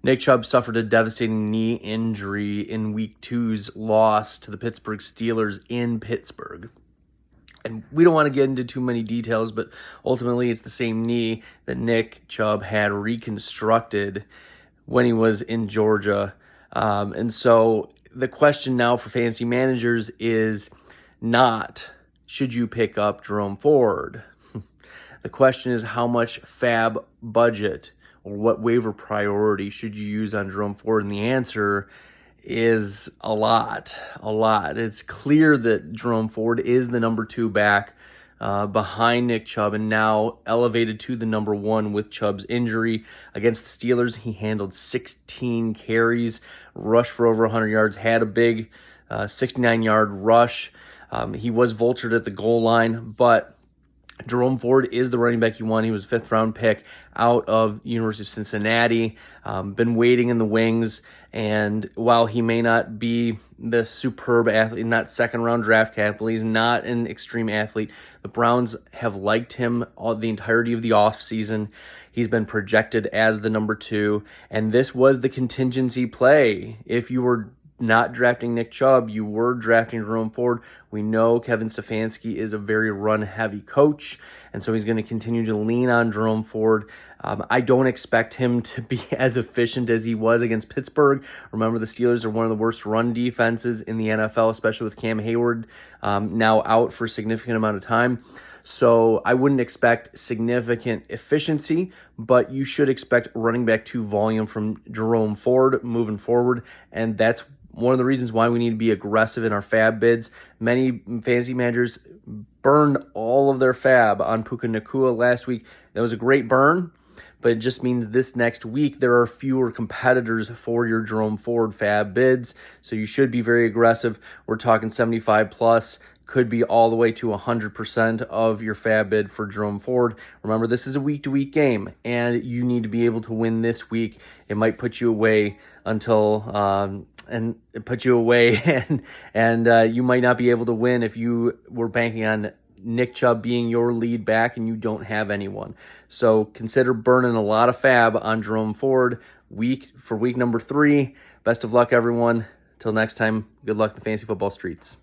Nick Chubb suffered a devastating knee injury in Week 2's loss to the Pittsburgh Steelers in Pittsburgh. And we don't want to get into too many details, but ultimately it's the same knee that Nick Chubb had reconstructed when he was in Georgia. And so the question now for fantasy managers is not, should you pick up Jerome Ford? The question is, how much fab budget or what waiver priority should you use on Jerome Ford? And the answer is a lot. It's clear that Jerome Ford is the number 2 back behind Nick Chubb and now elevated to the number 1 with Chubb's injury. Against the Steelers, he handled 16 carries, rushed for over 100 yards, had a big 69-yard rush. He was vultured at the goal line, but Jerome Ford is the running back you want. He was a 5th-round pick out of University of Cincinnati, been waiting in the wings, and while he may not be the superb athlete, not 2nd-round draft capital, he's not an extreme athlete. The Browns have liked him the entirety of the offseason. He's been projected as the number 2, and this was the contingency play. If you were not drafting Nick Chubb, you were drafting Jerome Ford. We know Kevin Stefanski is a very run-heavy coach, and so he's going to continue to lean on Jerome Ford. I don't expect him to be as efficient as he was against Pittsburgh. Remember, the Steelers are one of the worst run defenses in the NFL, especially with Cam Hayward now out for a significant amount of time. So I wouldn't expect significant efficiency, but you should expect running back 2 volume from Jerome Ford moving forward, and that's one of the reasons why we need to be aggressive in our fab bids. Many fantasy managers burned all of their fab on Puka Nacua last week. That was a great burn, but it just means this next week there are fewer competitors for your Jerome Ford fab bids, so you should be very aggressive. We're talking 75 plus. Could be all the way to 100% of your fab bid for Jerome Ford. Remember, this is a week-to-week game, and you need to be able to win this week. It might put you away until and you might not be able to win if you were banking on Nick Chubb being your lead back and you don't have anyone. So consider burning a lot of fab on Jerome Ford week number 3. Best of luck, everyone. Till next time, good luck in the fantasy football streets.